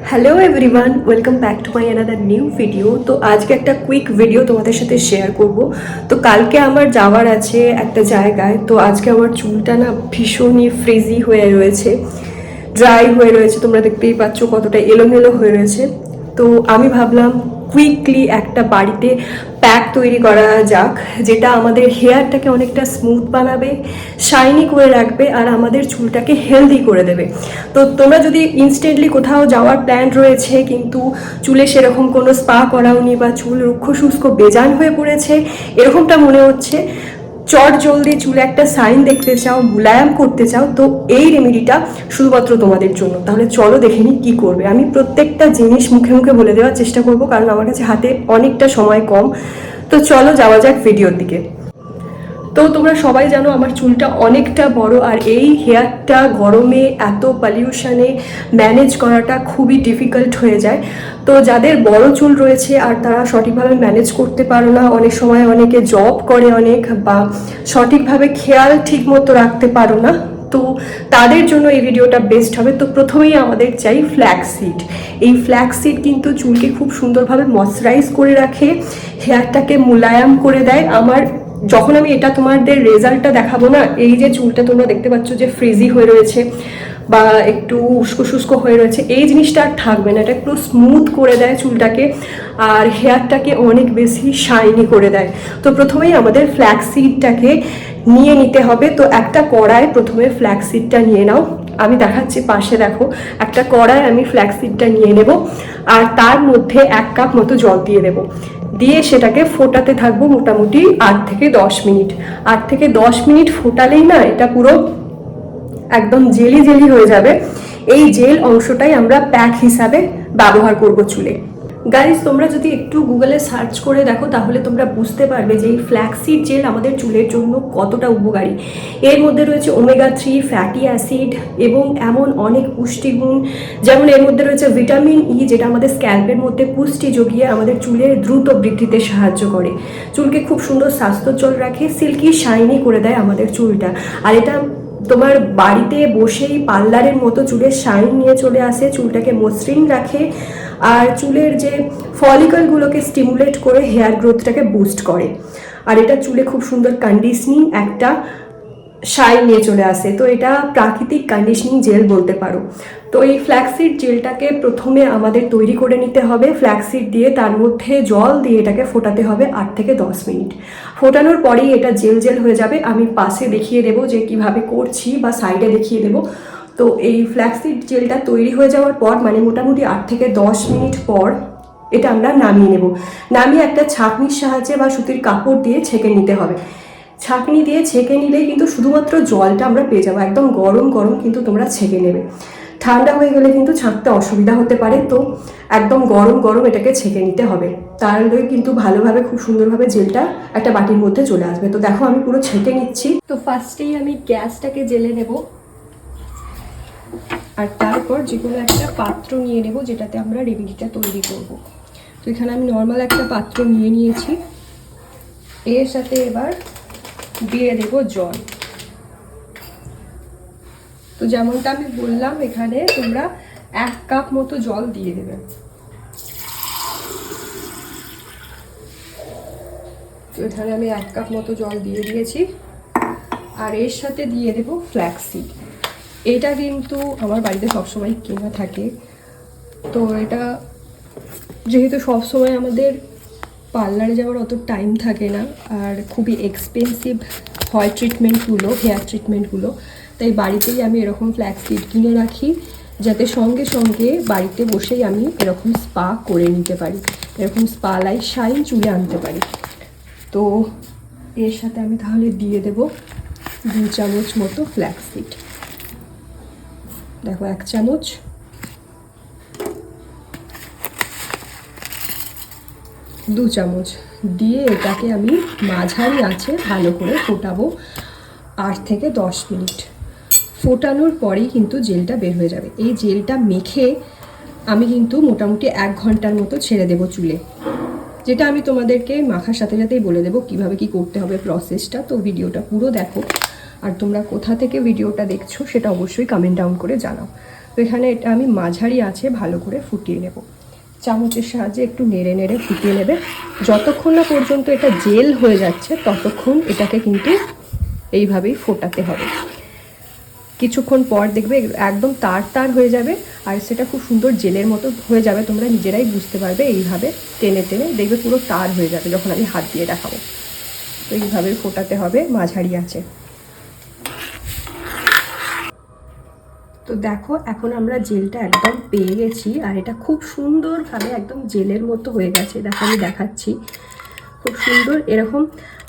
Hello everyone, welcome back to my another new video. তো আজকে একটা কুইক ভিডিও তোমাদের সাথে শেয়ার করব। তো কালকে আমার যাওয়ার আছে একটা জায়গায়। তো আজকে আমার চুলটা না ভীষণই ফ্রিজি হয়ে রয়েছে, ড্রাই হয়ে রয়েছে। তোমরা দেখতেই পাচ্ছ কতটা এলোমেলো হয়ে রয়েছে। তো আমি ভাবলাম কুইকলি একটা বাড়িতে প্যাক তৈরি করা যাক, যেটা আমাদের হেয়ারটাকে অনেকটা স্মুথ বানাবে, শাইনি করে রাখবে আর আমাদের চুলটাকে হেলদি করে দেবে। তো তোমরা যদি ইনস্ট্যান্টলি কোথাও যাওয়ার প্ল্যান রয়েছে কিন্তু চুলে সেরকম কোনো স্পা করাওনি বা চুল রুক্ষ শুষ্ক বেজান হয়ে পড়েছে, এরকমটা মনে হচ্ছে, চট জলদি চুলে একটা সাইন দেখতে চাও, মুলায়ম করতে চাও, তো এই রেমেডিটা শুধুমাত্র তোমাদের জন্য। তাহলে চলো দেখে নিই কী করবে। আমি প্রত্যেকটা জিনিস মুখে মুখে বলে দেওয়ার চেষ্টা করবো, কারণ আমার কাছে হাতে অনেকটা সময় কম। তো চলো যাওয়া যাক ভিডিওর দিকে। তো তোমরা সবাই জানো আমার চুলটা অনেকটা বড়, আর এই হেয়ারটা গরমে এত পলিউশনে ম্যানেজ করাটা খুবই ডিফিকাল্ট হয়ে যায়। তো যাদের বড় চুল রয়েছে আর তারা সঠিকভাবে ম্যানেজ করতে পারো না, অনেক সময় অনেকে জব করে অনেক, বা সঠিকভাবে খেয়াল ঠিক মতো রাখতে পারো না, তো তাদের জন্য এই ভিডিওটা বেস্ট হবে। তো প্রথমেই আমাদের চাই ফ্ল্যাক্সিড। এই ফ্ল্যাক্সিড কিন্তু চুলকে খুব সুন্দরভাবে ময়শ্চারাইজ করে রাখে, হেয়ারটাকে মোলায়েম করে দেয়। যখন আমি এটা তোমাদের রেজাল্টটা দেখাবো না, এই যে চুলটা তোমরা দেখতে পাচ্ছ যে ফ্রিজি হয়ে রয়েছে বা একটু উস্কো শুষ্কো হয়ে রয়েছে, এই জিনিসটা আর থাকবে না। এটা একটু স্মুথ করে দেয় চুলটাকে আর হেয়ারটাকে অনেক বেশি শাইনি করে দেয়। তো প্রথমেই আমাদের ফ্ল্যাক্সিডটাকে নিয়ে নিতে হবে। তো একটা কড়ায় প্রথমে ফ্ল্যাক্সিডটা নিয়ে নাও, আমি দেখাচ্ছি পাশে দেখো। একটা কড়ায় আমি ফ্ল্যাক্সিডটা নিয়ে নেব আর তার মধ্যে 1 কাপ মতো জল দিয়ে দেবো, দিয়ে সেটাকে ফোটাতে থাকবো মোটামুটি 8 থেকে 10 মিনিট। 8 থেকে 10 মিনিট ফোটালেই না এটা পুরো একদম জেলি জেলি হয়ে যাবে। এই জেল অংশটাই আমরা প্যাক হিসাবে ব্যবহার করব চুলে। গাইজ, তোমরা যদি একটু গুগলে সার্চ করে দেখো তাহলে তোমরা বুঝতে পারবে যে এই ফ্ল্যাক্সিড জেল আমাদের চুলের জন্য কতটা উপকারী। এর মধ্যে রয়েছে ওমেগা-3 ফ্যাটি অ্যাসিড এবং এমন অনেক পুষ্টিগুণ, যেমন এর মধ্যে রয়েছে ভিটামিন ই, যেটা আমাদের স্ক্যাল্পের মধ্যে পুষ্টি জুগিয়ে আমাদের চুলের দ্রুত বৃদ্ধিতে সাহায্য করে, চুলকে খুব সুন্দর স্বাস্থ্যোজ্জ্বল রাখে, সিল্কি শাইনি করে দেয় আমাদের চুলটা। আর এটা তোমার বাড়িতে বসেই পার্লারের মতো চুলের শাইন নিয়ে চলে আসে, চুলটাকে মসৃণ রাখে আর চুলের যে ফলিকলগুলোকে স্টিমুলেট করে হেয়ার গ্রোথটাকে বুস্ট করে। আর এটা চুলে খুব সুন্দর কন্ডিশনিং একটা শাইন নিয়ে চলে আসে। তো এটা প্রাকৃতিক কন্ডিশনিং জেল বলতে পারো। তো এই ফ্ল্যাক্সিড জেলটাকে প্রথমে আমাদের তৈরি করে নিতে হবে ফ্ল্যাক্সিড দিয়ে, তার মধ্যে জল দিয়ে এটাকে ফোটাতে হবে 8 থেকে 10 মিনিট। ফোটানোর পরেই এটা জেল জেল হয়ে যাবে। আমি পাশে দেখিয়ে দেবো যে কিভাবে করছি, বা সাইডে দেখিয়ে দেবো। তো এই ফ্ল্যাক্সিড জেলটা তৈরি হয়ে যাওয়ার পর, মানে মোটামুটি 8 থেকে 10 মিনিট পর, এটা আমরা নামিয়ে নেব। নামিয়ে একটা ছাঁকনির সাহায্যে বা সুতির কাপড় দিয়ে ছেঁকে নিতে হবে। ছাঁকনি দিয়ে ছেঁকে নিলেই কিন্তু শুধুমাত্র জলটা আমরা পেয়ে যাবো। একদম গরম গরম কিন্তু তোমরা ছেঁকে নেবে, ঠান্ডা হয়ে গেলে কিন্তু ছাঁকতে অসুবিধা হতে পারে। তো একদম গরম গরম এটাকে ছেঁকে নিতে হবে, তাহলে কিন্তু ভালোভাবে খুব সুন্দরভাবে জেলটা একটা বাটির মধ্যে চলে আসবে। তো দেখো আমি পুরো ছেঁকে নিচ্ছি। তো ফার্স্টেই আমি গ্যাসটাকে জ্বেলে নেব আর তারপর যে কোনো একটা পাত্র নিয়ে নেব যেটাতে আমরা রেমেডিটা তৈরি করব। তো এখানে আমি নর্মাল একটা পাত্র নিয়ে নিয়েছি, এর সাথে এবার দিয়ে দেব জল। তো যেমনটা আমি বললাম, এখানে তোমরা 1 কাপ মতো জল দিয়ে দেবে। তো এখানে আমি 1 কাপ মতো জল দিয়ে দিয়েছি আর এর সাথে দিয়ে দেব ফ্ল্যাক্সিড। এটা কিন্তু আমার বাড়িতে সবসময় কেনা থাকে। তো এটা যেহেতু সবসময় আমাদের পার্লারে যাওয়ার অত টাইম থাকে না আর খুবই এক্সপেন্সিভ হয় ট্রিটমেন্টগুলো, হেয়ার ট্রিটমেন্টগুলো, তাই বাড়িতেই আমি এরকম ফ্ল্যাক্সিড কিনে রাখি, যাতে সঙ্গে সঙ্গে বাড়িতে বসেই আমি এরকম স্পা করে নিতে পারি, এরকম স্পা লাইক শাইন চুলে আনতে পারি। তো এর সাথে আমি তাহলে দিয়ে দেব 2 চামচ মতো ফ্ল্যাক্সিড। দেখো 1 চামচ, 2 চামচ দিয়ে এটাকে আমি মাঝারি আঁচে ভালো করে ফোটাবো 8 থেকে 10 মিনিট। ফোটানোর পরেই কিন্তু জেলটা বের হয়ে যাবে। এই জেলটা মেখে আমি কিন্তু মোটামুটি 1 ঘন্টার মতো ছেড়ে দেবো চুলে, যেটা আমি তোমাদেরকে মাখার সাথে সাথেই বলে দেবো কীভাবে কী করতে হবে প্রসেসটা। তো ভিডিওটা পুরো দেখো, আর তোমরা কোথা থেকে ভিডিওটা দেখছো সেটা অবশ্যই কমেন্ট ডাউন করে জানাও। তো এখানে এটা আমি মাঝারি আছে ভালো করে ফুটিয়ে নেব। চামচের সাহায্যে একটু নেড়ে নেড়ে ফুটিয়ে নেবে। যতক্ষণ না পর্যন্ত এটা জেল হয়ে যাচ্ছে ততক্ষণ এটাকে কিন্তু এইভাবেই ফোটাতে হবে। কিছুক্ষণ পর দেখবে একদম তার তার হয়ে যাবে আর সেটা খুব সুন্দর জেলের মতো হয়ে যাবে। তোমরা নিজেরাই বুঝতে পারবে, এইভাবে টেনে টেনে দেখবে পুরো তার হয়ে যাবে যখন আমি হাত দিয়ে দেখাবো। তো এইভাবে ফোটাতে হবে মাঝারি আছে। তো দেখো এখন আমরা জেলটা একদম পেয়ে গেছি আর এটা খুব সুন্দরভাবে একদম জেলের মতো হয়ে গেছে। দেখো আমি দেখাচ্ছি, খুব সুন্দর। এরকম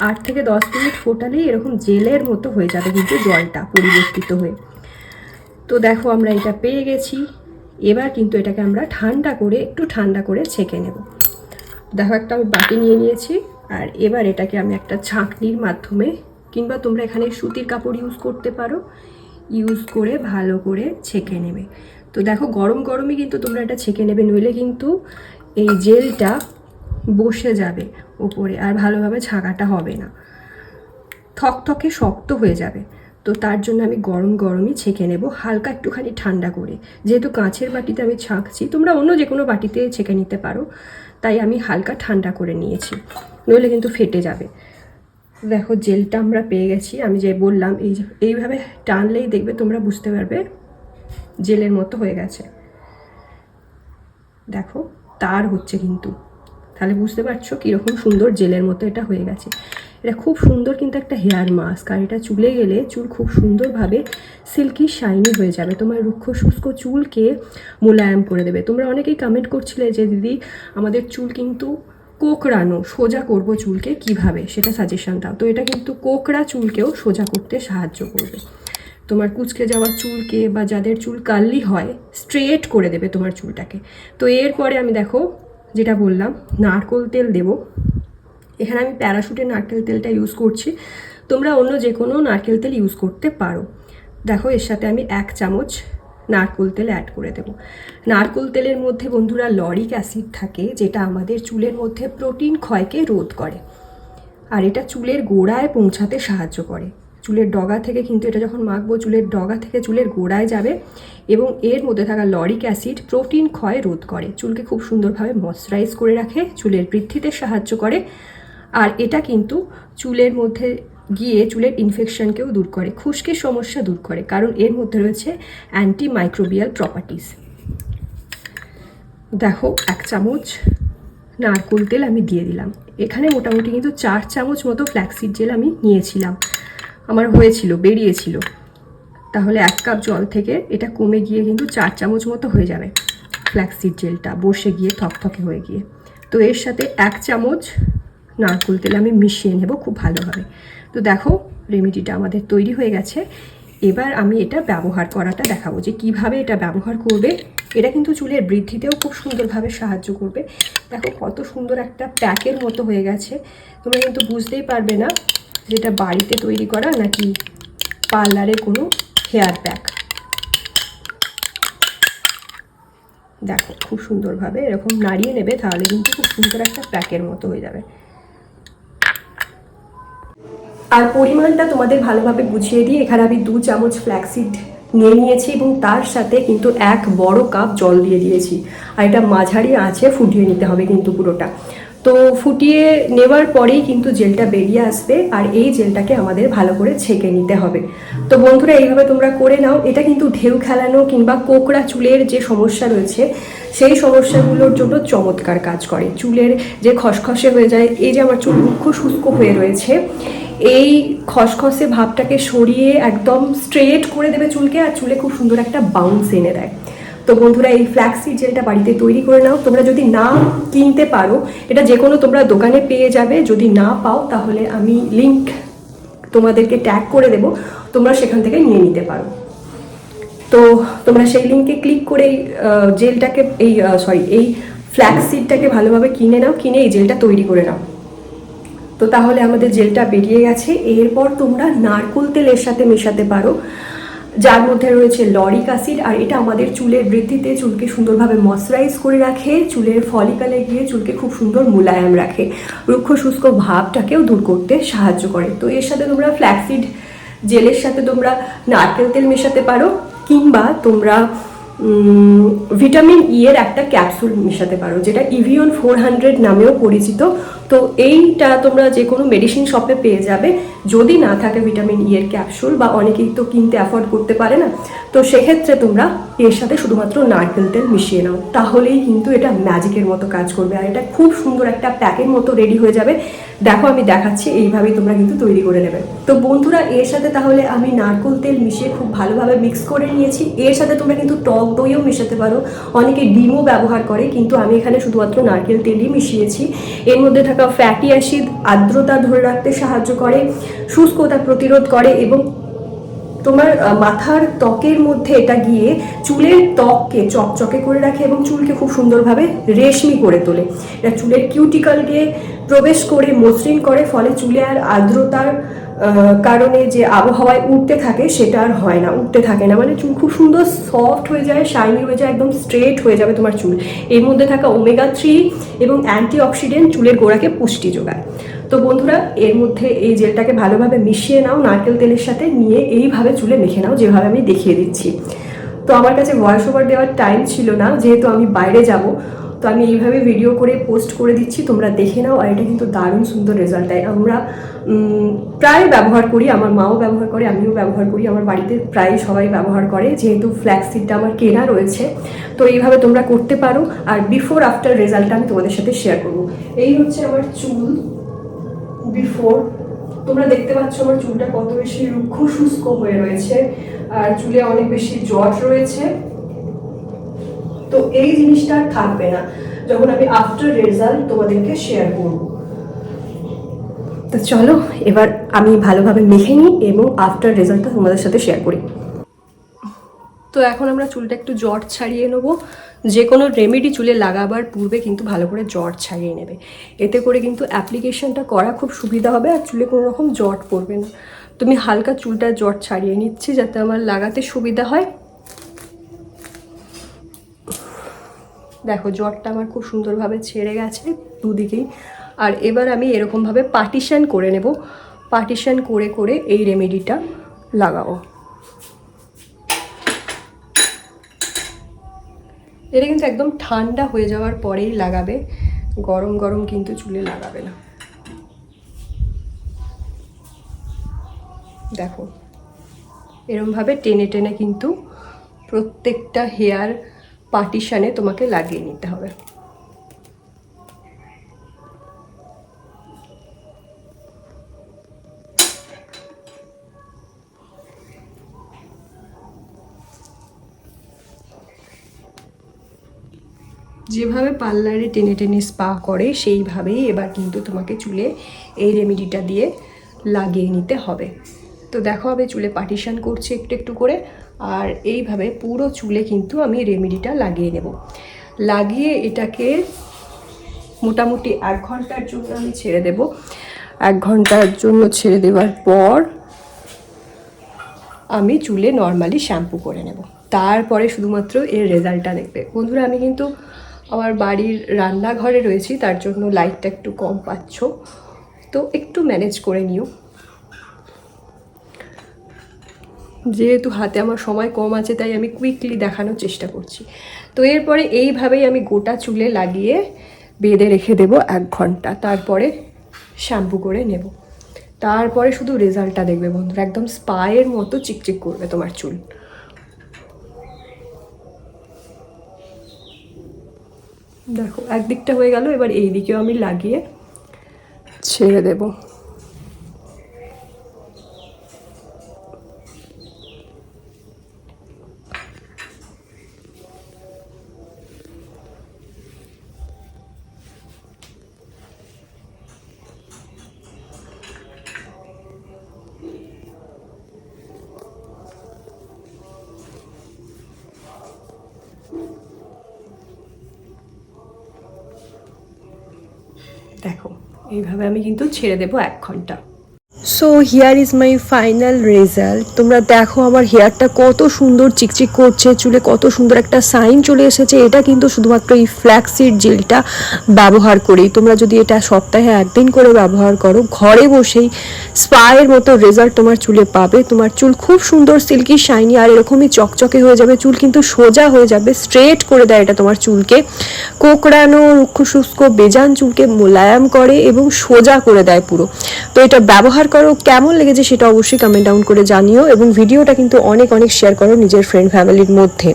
8 থেকে 10 মিনিট ফোটালেই এরকম জেলের মতো হয়ে যাবে কিন্তু জলটা পরিবর্তিত হয়ে। তো দেখো আমরা এটা পেয়ে গেছি। এবার কিন্তু এটাকে আমরা একটু ঠান্ডা করে ছেঁকে নেব। দেখো একটা আমি বাটি নিয়ে নিয়েছি আর এবার এটাকে আমি একটা ছাঁকনির মাধ্যমে, কিংবা তোমরা এখানে সুতির কাপড় ইউজ করতে পারো, ইউজ করে ভালো করে ছেঁকে নেবে। তো দেখো গরম গরমই কিন্তু তোমরা এটা ছেঁকে নেবে, নইলে কিন্তু এই জেলটা বসে যাবে উপরে আর ভালোভাবে ছাঁকাটা হবে না, থকথকে শক্ত হয়ে যাবে। তো তার জন্য আমি গরম গরমই ছেঁকে নেব, হালকা একটুখানি ঠান্ডা করে। যেহেতু কাঁচের বাটিতে আমি ছাঁকছি, তোমরা অন্য যে কোনো বাটিতে ছেঁকে নিতে পারো, তাই আমি হালকা ঠান্ডা করে নিয়েছি, নইলে কিন্তু ফেটে যাবে। দেখো জেলটা আমরা পেয়ে গেছি। আমি যে বললাম এইভাবে টানলেই দেখবে তোমরা বুঝতে পারবে জেলের মতো হয়ে গেছে। দেখো তার হচ্ছে কিন্তু, তাহলে বুঝতে পারছো কীরকম সুন্দর জেলের মতো এটা হয়ে গেছে। এটা খুব সুন্দর কিন্তু একটা হেয়ার মাস্ক, আর এটা চুলে গেলে চুল খুব সুন্দরভাবে সিল্কি শাইনি হয়ে যাবে, তোমার রুক্ষ শুষ্ক চুলকে মোলায়েম করে দেবে। তোমরা অনেকেই কমেন্ট করছিলে যে দিদি আমাদের চুল কিন্তু কোঁকড়ানো, সোজা করব চুলকে কিভাবে, সেটা সাজেশন দাও। তো এটা কিন্তু কোঁকড়া চুলকেও সোজা করতে সাহায্য করবে। তোমার কুঁচকে যাওয়া চুলকে বা যাদের চুল কার্লি হয় স্ট্রেট করে দেবে তোমার চুলটাকে। তো এরপরে আমি দেখো যেটা বললাম নারকেল তেল দেব। এখানে আমি প্যারাশুটের নারকেল তেলটা ইউজ করছি, তোমরা অন্য যে কোনো নারকেল তেল ইউজ করতে পারো। দেখো এর সাথে আমি 1 চামচ নারকেল তেল অ্যাড করে দেব। নারকেল তেলের মধ্যে বন্ধুরা লরিক অ্যাসিড থাকে, যেটা আমাদের চুলের মধ্যে প্রোটিন ক্ষয়কে রোধ করে আর এটা চুলের গোড়ায় পৌঁছাতে সাহায্য করে। চুলের ডগা থেকে কিন্তু এটা যখন মাখবো চুলের ডগা থেকে চুলের গোড়ায় যাবে, এবং এর মধ্যে থাকা লরিক অ্যাসিড প্রোটিন ক্ষয় রোধ করে, চুলকে খুব সুন্দরভাবে ময়শ্চারাইজ করে রাখে, চুলের বৃদ্ধিতে সাহায্য করে। আর এটা কিন্তু চুলের মধ্যে গিয়ে চুলের ইনফেকশনকেও দূর করে, খুশকির সমস্যা দূর করে, কারণ এর মধ্যে রয়েছে অ্যান্টি মাইক্রোবিয়াল প্রপার্টিস। দেখো 1 চামচ নারকেল তেল আমি দিয়ে দিলাম। এখানে মোটামুটি কিন্তু 4 চামচ মতো ফ্ল্যাক্সিড জেল আমি নিয়েছিলাম, আমার হয়েছিল, বেরিয়েছিল। তাহলে 1 কাপ জল থেকে এটা কমে গিয়ে কিন্তু 4 চামচ মতো হয়ে যাবে ফ্ল্যাক্সিড জেলটা বসে গিয়ে থকথকে হয়ে গিয়ে। তো এর সাথে 1 চামচ নারকেল তেল আমি মিশিয়ে নেব খুব ভালোভাবে। তো দেখো রেমেডিটা আমাদের তৈরি হয়ে গেছে। এবার আমি এটা ব্যবহার করাটা দেখাবো যে কিভাবে এটা ব্যবহার করবে। এটা কিন্তু চুলের বৃদ্ধিতেও খুব সুন্দরভাবে সাহায্য করবে। দেখো কত সুন্দর একটা প্যাকের মতো হয়ে গেছে, তোমরা কিন্তু বুঝতেই পারবে না যেটা বাড়িতে তৈরি করা নাকি পার্লারে কোনো হেয়ার প্যাক। দেখো খুব সুন্দরভাবে এরকম নাড়িয়ে নেবে, তাহলে কিন্তু খুব সুন্দর একটা প্যাকের মতো হয়ে যাবে। আর পরিমাণটা তোমাদের ভালোভাবে বুঝিয়ে দিই। এখানে আমি 2 চামচ ফ্ল্যাক্সিড নিয়ে নিয়েছি এবং তার সাথে কিন্তু 1 বড় কাপ জল দিয়ে দিয়েছি, আর এটা মাঝারি আঁচে ফুটিয়ে নিতে হবে কিন্তু পুরোটা। তো ফুটিয়ে নেওয়ার পরেই কিন্তু জেলটা বেরিয়ে আসবে, আর এই জেলটাকে আমাদের ভালো করে ছেঁকে নিতে হবে। তো বন্ধুরা এইভাবে তোমরা করে নাও। এটা কিন্তু ঢেউ খেলানো কিংবা কোঁকড়া চুলের যে সমস্যা রয়েছে সেই সমস্যাগুলোর জন্য চমৎকার কাজ করে। চুলের যে খসখসে হয়ে যায়, এই যে আমার চুল রুক্ষ শুষ্ক হয়ে রয়েছে, এই খসখসে ভাবটাকে সরিয়ে একদম স্ট্রেট করে দেবে চুলকে, আর চুলে খুব সুন্দর একটা বাউন্স এনে দেয়। তো বন্ধুরা এই ফ্ল্যাক্সিড জেলটা বাড়িতে তৈরি করে নাও। তোমরা যদি না কিনতে পারো, এটা যে কোনো তোমরা দোকানে পেয়ে যাবে। যদি না পাও তাহলে আমি লিংক তোমাদেরকে ট্যাগ করে দেব, তোমরা সেখান থেকে নিয়ে নিতে পারো। তো তোমরা সেই লিঙ্কে ক্লিক করে জেলটাকে এই ফ্ল্যাক্সিডটাকে ভালোভাবে কিনে নাও, কিনে এই জেলটা তৈরি করে নাও। তো তাহলে আমাদের জেলটা বেরিয়ে গেছে। এরপর তোমরা নারকেল তেলের সাথে মেশাতে পারো, যার মধ্যে রয়েছে লরিক অ্যাসিড, আর এটা আমাদের চুলের বৃদ্ধিতে চুলকে সুন্দরভাবে ময়শ্চারাইজ করে রাখে, চুলের ফলিকলে গিয়ে চুলকে খুব সুন্দর মোলায়েম রাখে, রুক্ষ শুষ্ক ভাবটাকেও দূর করতে সাহায্য করে। তো এর সাথে তোমরা ফ্ল্যাক্সিড জেলের সাথে তোমরা নারকেল তেল মেশাতে পারো, কিংবা তোমরা ভিটামিন ই এর একটা ক্যাপসুল মেশাতে পারো, যেটা ইভিয়ন 400 নামেও পরিচিত। তো এইটা তোমরা যে কোনো মেডিসিন শপে পেয়ে যাবে। যদি না থাকে ভিটামিন ই এর ক্যাপসুল, বা অনেকেই তো কিনতে অ্যাফোর্ড করতে পারে না, তো সেক্ষেত্রে তোমরা এর সাথে শুধুমাত্র নারকেল তেল মিশিয়ে নাও, তাহলেই কিন্তু এটা ম্যাজিকের মতো কাজ করবে। আর এটা খুব সুন্দর একটা প্যাকের মতো রেডি হয়ে যাবে। দেখো আমি দেখাচ্ছি, এইভাবেই তোমরা কিন্তু তৈরি করে নেবে। তো বন্ধুরা, এর সাথে তাহলে আমি নারকেল তেল মিশিয়ে খুব ভালোভাবে মিক্স করে নিয়েছি। এর সাথে তোমরা কিন্তু টক দইও মেশাতে পারো, অনেকে ডিমও ব্যবহার করে, কিন্তু আমি এখানে শুধুমাত্র নারকেল তেলই মিশিয়েছি। এর মধ্যে থাকা ফ্যাটি অ্যাসিড আর্দ্রতা ধরে রাখতে সাহায্য করে, শুষ্কতা প্রতিরোধ করে, এবং তোমার মাথার ত্বকের মধ্যে এটা গিয়ে চুলের ত্বককে চকচকে করে রাখে এবং চুলকে খুব সুন্দরভাবে রেশমি করে তোলে। এটা চুলের কিউটিকলকে প্রবেশ করে মসৃণ করে, ফলে চুলে আর আর্দ্রতার কারণে যে আবহাওয়ায় উঠতে থাকে সেটা আর হয় না, উঠতে থাকে না, মানে চুল খুব সুন্দর সফট হয়ে যায়, শাইনি হয়ে যায়, একদম স্ট্রেট হয়ে যাবে তোমার চুল। এর মধ্যে থাকা ওমেগা-3 এবং অ্যান্টিঅক্সিডেন্ট চুলের গোড়াকে পুষ্টি যোগায়। তো বন্ধুরা, এর মধ্যে এই জেলটাকে ভালোভাবে মিশিয়ে নাও নারকেল তেলের সাথে, নিয়ে এইভাবে চুলে মেখে নাও, যেভাবে আমি দেখিয়ে দিচ্ছি। তো আমার কাছে ভয়েস ওভার দেওয়ার টাইম ছিল না, যেহেতু আমি বাইরে যাব, তো আমি এইভাবে ভিডিও করে পোস্ট করে দিচ্ছি, তোমরা দেখে নাও। আর এটা কিন্তু দারুণ সুন্দর রেজাল্ট দেয়। আমরা প্রায় ব্যবহার করি, আমার মাও ব্যবহার করে, আমিও ব্যবহার করি, আমার বাড়িতে প্রায় সবাই ব্যবহার করে, যেহেতু ফ্ল্যাক্সিডটা আমার কেনা রয়েছে। তো এইভাবে তোমরা করতে পারো। আর বিফোর আফটার রেজাল্টটা আমি তোমাদের সাথে শেয়ার করবো। এই হচ্ছে আমার চুল বিফোর। তোমরা দেখতে পাচ্ছ আমার চুলটা কত বেশি রুক্ষ শুষ্ক হয়ে রয়েছে, আর চুলে অনেক বেশি জট রয়েছে। তো এই জিনিসটা আর থাকবে না যখন আমি আফটার রেজাল্ট তোমাদেরকে শেয়ার করব। তো চলো এবার আমি ভালোভাবে মেখে নিই এবং আফটার রেজাল্টটা তোমাদের সাথে শেয়ার করি। তো এখন আমরা চুলটা একটু জট ছাড়িয়ে নেবো। যে কোনো রেমেডি চুলে লাগাবার পূর্বে কিন্তু ভালো করে জট ছাড়িয়ে নেবে, এতে করে কিন্তু অ্যাপ্লিকেশনটা করা খুব সুবিধা হবে, আর চুলে কোনো রকম জট পড়বে না। তুমি হালকা চুলটা জট ছাড়িয়ে নিচ্ছি যাতে আমার লাগাতে সুবিধা হয়। দেখো জটটা আমার খুব সুন্দরভাবে ছেড়ে গেছে দুদিকেই। আর এবার আমি এরকমভাবে পার্টিশন করে নেব, পার্টিশন করে করে এই রেমেডিটা লাগাবো। এটা কিন্তু একদম ঠান্ডা হয়ে যাওয়ার পরেই লাগাবে, গরম গরম কিন্তু চুলে লাগাবে না। দেখো এরমভাবে টেনে টেনে কিন্তু প্রত্যেকটা হেয়ার পার্টিশনে তোমাকে লাগিয়ে নিতে হবে। যেভাবে পার্লারে টেনে টেনে স্পা করে সেইভাবেই এবার কিন্তু তোমাকে চুলে এই রেমেডিটা দিয়ে লাগিয়ে নিতে হবে। তো দেখো আমি চুলে পার্টিশন করছি একটু একটু করে, আর এইভাবে পুরো চুলে কিন্তু আমি রেমেডিটা লাগিয়ে নেব। লাগিয়ে এটাকে মোটামুটি 1 ঘন্টার জন্য আমি ছেড়ে দেব। 1 ঘন্টার জন্য ছেড়ে দেওয়ার পর আমি চুলে নর্মালি শ্যাম্পু করে নেব, তারপরে শুধুমাত্র এর রেজাল্টটা দেখবে। বন্ধুরা, আমি কিন্তু আমার বাড়ির রান্নাঘরে রয়েছি, তার জন্য লাইটটা একটু কম পাচ্ছ, তো একটু ম্যানেজ করে নিও। যেহেতু হাতে আমার সময় কম আছে, তাই আমি কুইকলি দেখানোর চেষ্টা করছি। তো এরপরে এইভাবেই আমি গোটা চুলে লাগিয়ে বেঁধে রেখে দেবো 1 ঘন্টা, তারপরে শ্যাম্পু করে নেব। তারপরে শুধু রেজাল্টটা দেখবে বন্ধুরা, একদম স্পায়ের মতো চিকচিক করবে তোমার চুল। দেখো একদিকটা হয়ে গেল, এবার এই দিকেও আমি লাগিয়ে ছেড়ে দেব। দেখো এইভাবে আমি কিন্তু ছেড়ে দেবো 1 ঘন্টা। So here is my final result. তোমরা দেখো আমার হেয়ারটা কত সুন্দর চিকচিক করছে, চুলে কত সুন্দর একটা সাইন চলে এসেছে। এটা কিন্তু শুধুমাত্র এই ফ্ল্যাক্সিড জেলটা ব্যবহার করেই। তোমরা যদি এটা সপ্তাহে একদিন করে ব্যবহার করো, ঘরে বসেই স্পায়ের মতো রেজাল্ট তোমার চুলে পাবে। তোমার চুল খুব সুন্দর সিল্কি শাইনি আর এরকমই চকচকে হয়ে যাবে। চুল কিন্তু সোজা হয়ে যাবে, স্ট্রেট করে দেয় এটা তোমার চুলকে। কোঁকড়ানো, রুক্ষ শুষ্ক বেজান চুলকে মোলায়েম করে এবং সোজা করে দেয় পুরো। তো এটা ব্যবহার করো, কেমন লেগেছে সেটা অবশ্যই কমেন্ট ডাউন করে জানিও এবং ভিডিওটা কিন্তু অনেক অনেক শেয়ার করো নিজের ফ্রেন্ড ফ্যামিলির মধ্যে।